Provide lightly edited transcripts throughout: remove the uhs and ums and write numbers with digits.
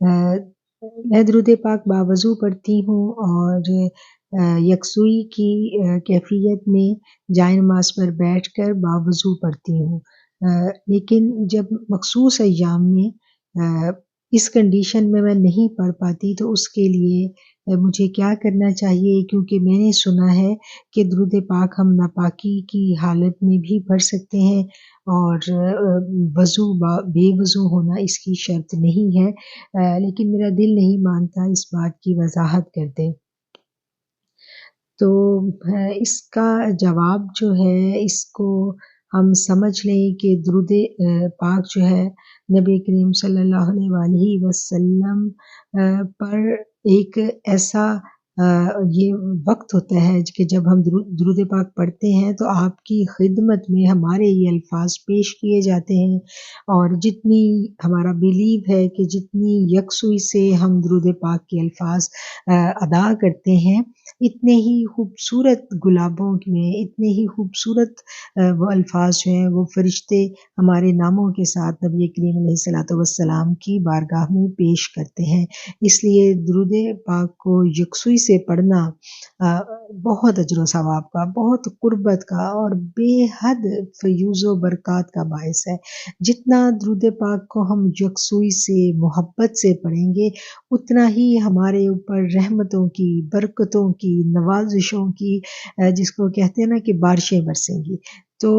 मैं दुरूद पाक बावज़ू पढ़ती हूँ और यकसुई की कैफ़ियत में जाए नमाज़ पर बैठकर बावज़ू पढ़ती हूँ। लेकिन जब मख़सूस अय्याम में इस कंडीशन में मैं नहीं पढ़ पाती तो उसके लिए मुझे क्या करना चाहिए? क्योंकि मैंने सुना है कि दुरूद पाक हम नापाकी की हालत में भी पढ़ सकते हैं और बेवज़ू होना इसकी शर्त नहीं है। लेकिन मेरा दिल नहीं मानता इस बात की वज़ाहत कर दें। तो इसका जवाब जो है इसको हम समझ लें कि दुरूद पाक जो है नबी करीम सल्लल्लाहु अलैहि वसल्लम पर एक ऐसा ये वक़्त होता है कि जब हम दुरूद पाक पढ़ते हैं तो आपकी खिदमत में हमारे ये अल्फ़ाज़ पेश किए जाते हैं और जितनी हमारा बिलीव है कि जितनी यकसुई से हम दुरूद पाक के अल्फ़ाज़ अदा करते हैं, इतने ही खूबसूरत गुलाबों में इतने ही खूबसूरत वो अल्फ़ाज़ जो हैं वो फ़रिश्ते हमारे नामों के साथ नबी करीम अलैहिस्सलातु वस्सलाम की बारगाह में पेश करते हैं। इसलिए दुरूद पाक को यकसुई से पढ़ना बहुत अजर व सवाब का, बहुत क़ुर्बत का और बेहद फ़यूज़ व बरक़ात का बाइस है। जितना दुरूद पाक को हम यकसुई से, मोहब्बत से पढ़ेंगे, उतना ही हमारे ऊपर रहमतों की, बरकतों की, नवाज़िशों की जिसको कहते हैं ना कि बारिशें बरसेंगी। तो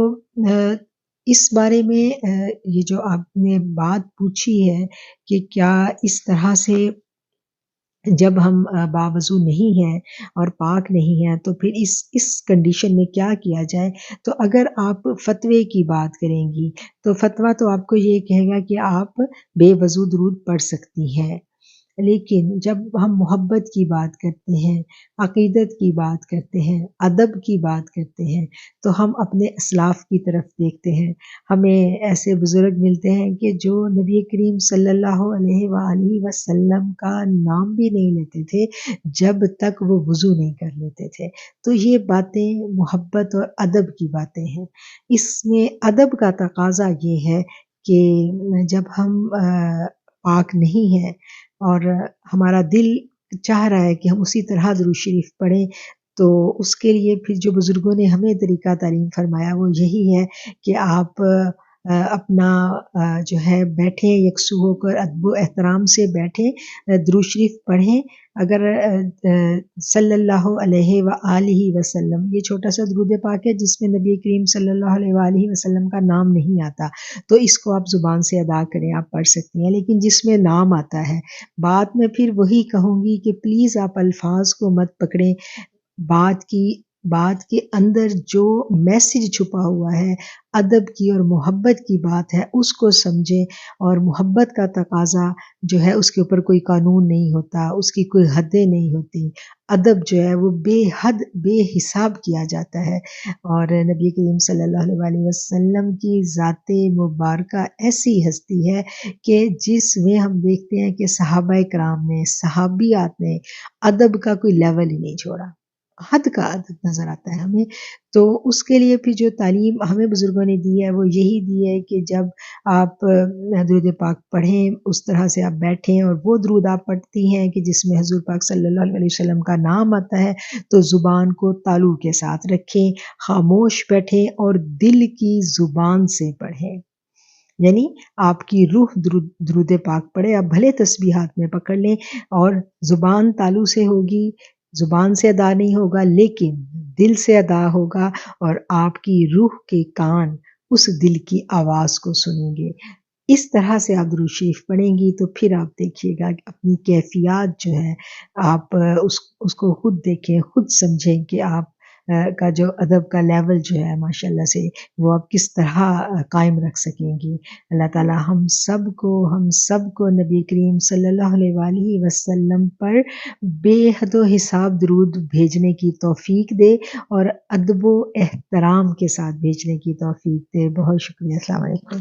इस बारे में ये जो आपने बात पूछी है कि क्या इस तरह से जब हम बावज़ू नहीं हैं और पाक नहीं हैं तो फिर इस कंडीशन में क्या किया जाए? तो अगर आप फ़तवे की बात करेंगी, तो फ़तवा तो आपको ये कहेगा कि आप बेवज़ू दुरूद पढ़ सकती हैं। लेकिन जब हम मोहब्बत की बात करते हैं, अक़ीदत की बात करते हैं, अदब की बात करते हैं, तो हम अपने असलाफ़ की तरफ देखते हैं। हमें ऐसे बुज़ुर्ग मिलते हैं कि जो नबी करीम सल्लल्लाहु अलैहि वसल्लम का नाम भी नहीं लेते थे, जब तक वो वुज़ू नहीं कर लेते थे। तो ये बातें मोहब्बत और अदब की बातें हैं। इसमें अदब का तकाज़ा ये है कि जब हम पाक नहीं हैं और हमारा दिल चाह रहा है कि हम उसी तरह दुरूद शरीफ पढ़ें, तो उसके लिए फिर जो बुज़ुर्गों ने हमें तरीक़ा तालीम फ़रमाया वो यही है कि आप अपना जो है बैठें यकसू होकर अदब व एहतराम से बैठें, दुरूद शरीफ पढ़ें। अगर सल्लल्लाहु अलैहि व आलिहि वसल्लम ये छोटा-सा दुरूद पाक है जिसमें नबी करीम सल्लल्लाहु अलैहि व आलिहि वसल्लम का नाम नहीं आता, तो इसको आप ज़ुबान से अदा करें, आप पढ़ सकती हैं। लेकिन जिसमें नाम आता है, बात मैं फिर वही कहूँगी कि प्लीज़ आप अल्फ़ाज़ को मत पकड़ें, बात के अंदर जो मैसेज छुपा हुआ है, अदब की और मोहब्बत की बात है, उसको समझें और मोहब्बत का तकाज़ा जो है उसके ऊपर कोई कानून नहीं होता, उसकी कोई हदें नहीं होती। अदब जो है वो बेहद बेहिसाब किया जाता है और नबी करीम सल्लल्लाहु अलैहि वसल्लम की ज़ाते मुबारका ऐसी हस्ती है कि जिसमें हम देखते हैं कि सहाबाए किराम ने, सहाबियात ने अदब का कोई लेवल ही नहीं छोड़ा। हद का अदब नज़र आता है हमें, तो उसके लिए फिर जो तालीम हमें बुज़ुर्गों ने दी है, वो यही दी है कि जब आप दुरूद पाक पढ़ें, उस तरह से आप बैठें और वो दुरूद आप पढ़ती हैं कि जिसमें हुज़ूर पाक सल्लल्लाहु अलैहि वसल्लम का नाम आता है, तो ज़ुबान को तालू के साथ रखें, ख़ामोश बैठें और दिल की ज़ुबान से पढ़ें। यानी आपकी रूह दुरूद पाक पढ़े, आप भले तस्बीह हाथ में पकड़ लें और ज़ुबान तालू से होगी, ज़ुबान से अदा नहीं होगा लेकिन दिल से अदा होगा और आपकी रूह के कान उस दिल की आवाज़ को सुनेंगे। इस तरह से आप दुरूद शरीफ पढ़ेंगी तो फिर आप देखिएगा कि अपनी कैफ़ियत जो है आप उसको खुद देखें, खुद समझें कि आप का जो अदब का लेवल जो है माशाअल्लाह से वो आप किस तरह कायम रख सकेंगी। अल्लाह ताला हम सबको नबी करीम सल्लल्लाहु अलैहि वसल्लम पर बेहदो हिसाब दुरूद भेजने की तौफ़ीक दे और अदब व एहतराम के साथ भेजने की तौफ़ीक दे। बहुत शुक्रिया। अस्सलाम वालेकुम।